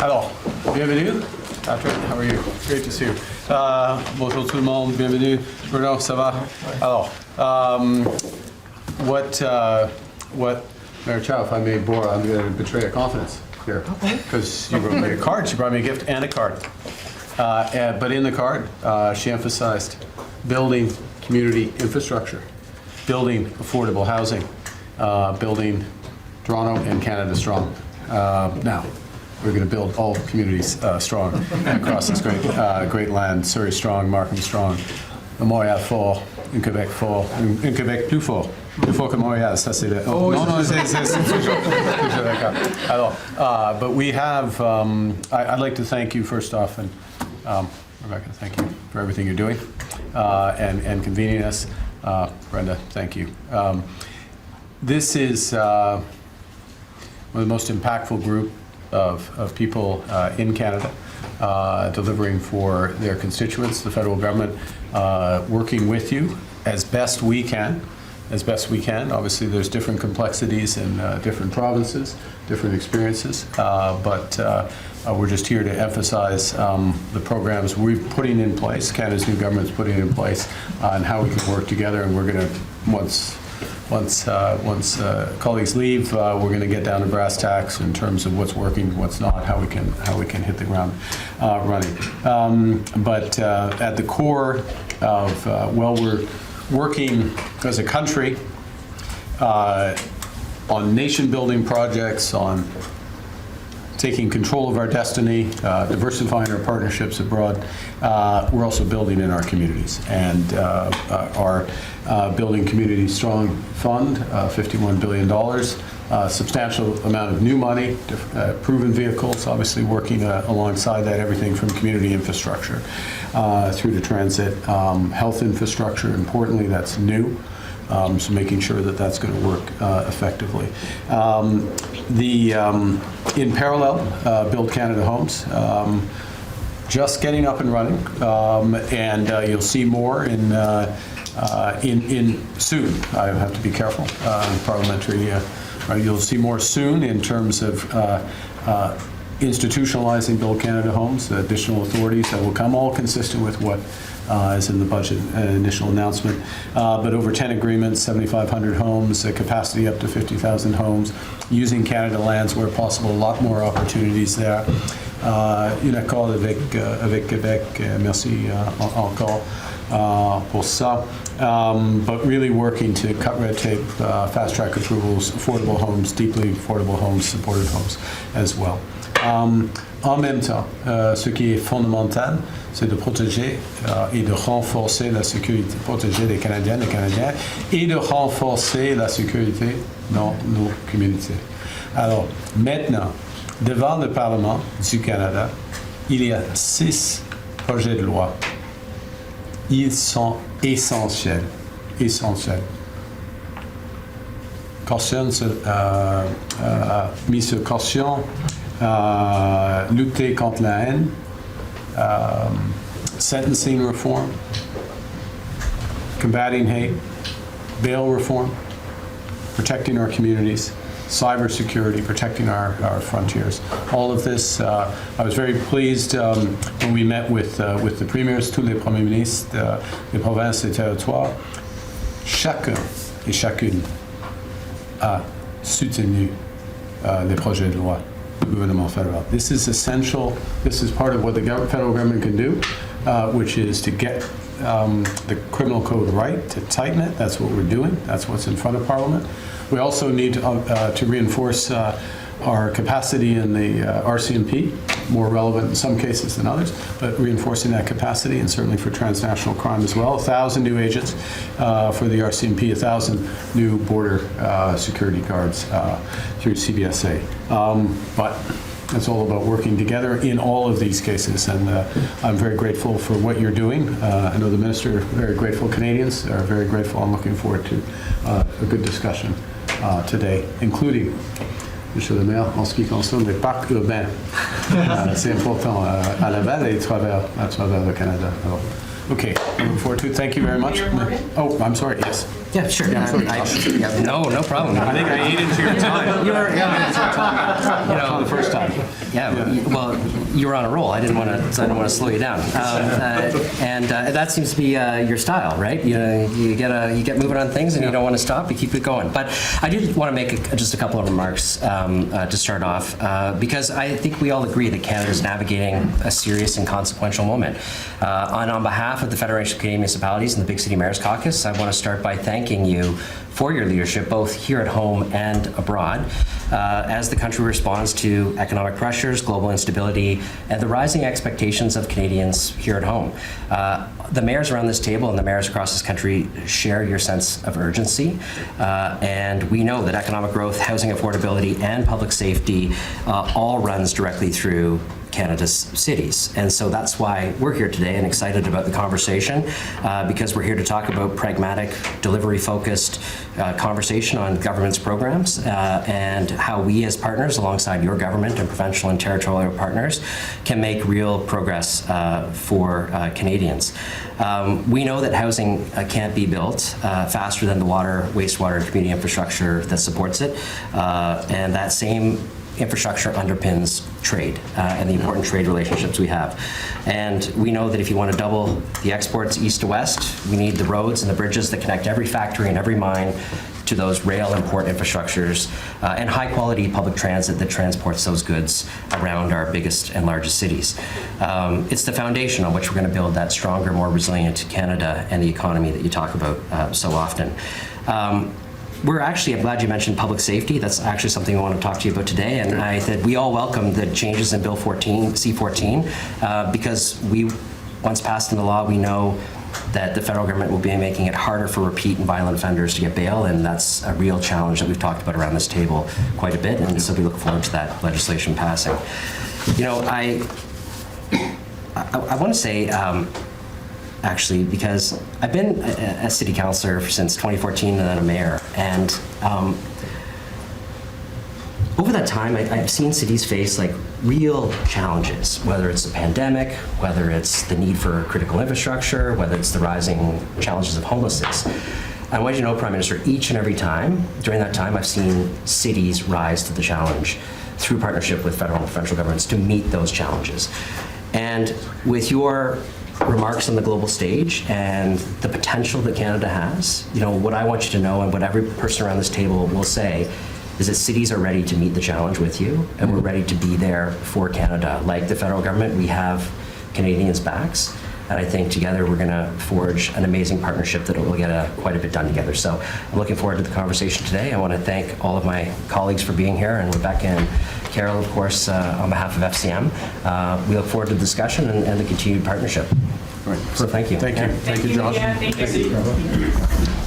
Alors, bienvenue. Patrick, how are you? Great to see you. Bonjour tout le monde, bienvenue. Bruno, ça va? Alors, what, Mayor Chow, if I may bore, I'm going to betray a confidence here. Because you wrote me a card, she brought me a gift and a card. But in the card, she emphasized building community infrastructure, building affordable housing, building Toronto and Canada strong. Now, we're going to build all communities strong across this great land. Surrey strong, Markham strong, Montréal fort, and Quebec fort, and Quebec plus fort que Montréal. Ça c'est le. Oh, non, c'est toujours d'accord. Alors, but we have. I'd like to thank you first off, and Rebecca, thank you for everything you're doing and convening us. Brenda, thank you. This is one of the most impactful group of people in Canada delivering for their constituents, the federal government working with you as best we can. Obviously, there's different complexities in different provinces, different experiences, but we're just here to emphasize the programs we're putting in place, Canada's new government's putting in place, and how we can work together. And we're going to, once colleagues leave, we're going to get down to brass tacks in terms of what's working, what's not, how we can hit the ground running. But at the core of we're working as a country on nation-building projects, on taking control of our destiny, diversifying our partnerships abroad. We're also building in our communities, and our Building Community Strong Fund, $51 billion, substantial amount of new money, proven vehicles, obviously working alongside that, everything from community infrastructure through to transit, health infrastructure, importantly, that's new. So making sure that that's going to work effectively. In parallel, Build Canada Homes, just getting up and running, and you'll see more in soon. I have to be careful. Parliamentary, you'll see more soon in terms of institutionalizing Build Canada Homes, additional authorities that will come, all consistent with what is in the budget initial announcement. But over 10 agreements, 7,500 homes, a capacity up to 50,000 homes, using Canada lands where possible, a lot more opportunities there. Une accord avec Québec, merci encore pour ça. But really working to cut red tape, fast-track approvals, affordable homes, deeply affordable homes, supportive homes as well. En même temps, ce qui est fondamental, c'est de protéger et de renforcer la sécurité, protéger les Canadiennes et Canadiens, et de renforcer la sécurité dans nos communautés. Alors, maintenant, devant le Parlement du Canada, il y a 6 projets de loi. Ils sont essentiels. Caution, mise sur caution, lutter contre la haine, sentencing reform, combating hate, bail reform, protecting our communities, cybersecurity, protecting our frontiers. All of this, I was very pleased when we met with the premiers, tous les premiers ministres des provinces et territoires. Chacun et chacune a soutenu les projets de loi du gouvernement fédéral. This is essential. This is part of what the federal government can do, which is to get the criminal code right, to tighten it. That's what we're doing. That's what's in front of Parliament. We also need to reinforce our capacity in the RCMP, more relevant in some cases than others, but reinforcing that capacity, and certainly for transnational crime as well. 1,000 new agents for the RCMP, 1,000 new border security guards through CBSA. But it's all about working together in all of these cases, and I'm very grateful for what you're doing. I know the Minister, very grateful. Canadians are very grateful. I'm looking forward to a good discussion today, including, Monsieur le maire, en ce qui concerne les parcs urbains. C'est important à Laval et à travers le Canada. Alors, Okay, I look forward to it. Thank you very much. Oh, I'm sorry, yes. Yeah, sure. Yeah, I'm sorry. No problem. I think I ate into your time. You know, the first time. Yeah, well, you were on a roll. I didn't want to slow you down. And that seems to be your style, right? You get moving on things, and you don't want to stop. You keep it going. But I did want to make just a couple of remarks to start off, because I think we all agree that Canada is navigating a serious and consequential moment. On behalf of the Federation of Canadian Municipalities and the Big City Mayors Caucus, I want to start by thanking you for your leadership, both here at home and abroad, as the country responds to economic pressures, global instability, and the rising expectations of Canadians here at home. The mayors around this table and the mayors across this country share your sense of urgency, and we know that economic growth, housing affordability, and public safety all runs directly through Canada's cities. And so that's why we're here today and excited about the conversation, because we're here to talk about pragmatic, delivery-focused conversation on government's programs and how we as partners, alongside your government and provincial and territorial partners, can make real progress for Canadians. We know that housing can't be built faster than the water, wastewater, and community infrastructure that supports it, and that same infrastructure underpins trade and the important trade relationships we have. And we know that if you want to double the exports east to west, we need the roads and the bridges that connect every factory and every mine to those rail and port infrastructures, and high quality public transit that transports those goods around our biggest and largest cities. It's the foundation on which we're going to build that stronger, more resilient Canada and the economy that you talk about so often. I'm glad you mentioned public safety. That's actually something I want to talk to you about today. And I said we all welcome the changes in Bill 14, C-14, because once passed into law, we know that the federal government will be making it harder for repeat and violent offenders to get bail, and that's a real challenge that we've talked about around this table quite a bit, and so we look forward to that legislation passing. You know, I want to say, actually, because I've been a city councillor since 2014 and then a mayor, and over that time, I've seen cities face like real challenges, whether it's the pandemic, whether it's the need for critical infrastructure, whether it's the rising challenges of homelessness. I want you to know, Prime Minister, each and every time, during that time, I've seen cities rise to the challenge through partnership with federal and provincial governments to meet those challenges. And with your remarks on the global stage and the potential that Canada has, you know, what I want you to know and what every person around this table will say is that cities are ready to meet the challenge with you, and we're ready to be there for Canada. Like the federal government, we have Canadians' backs, and I think together we're going to forge an amazing partnership that will get quite a bit done together. So I'm looking forward to the conversation today. I want to thank all of my colleagues for being here, and Rebecca and Carol, of course, on behalf of FCM. We look forward to the discussion and the continued partnership. Right. So thank you. Thank you. Thank you, Josh. Yeah, thank you.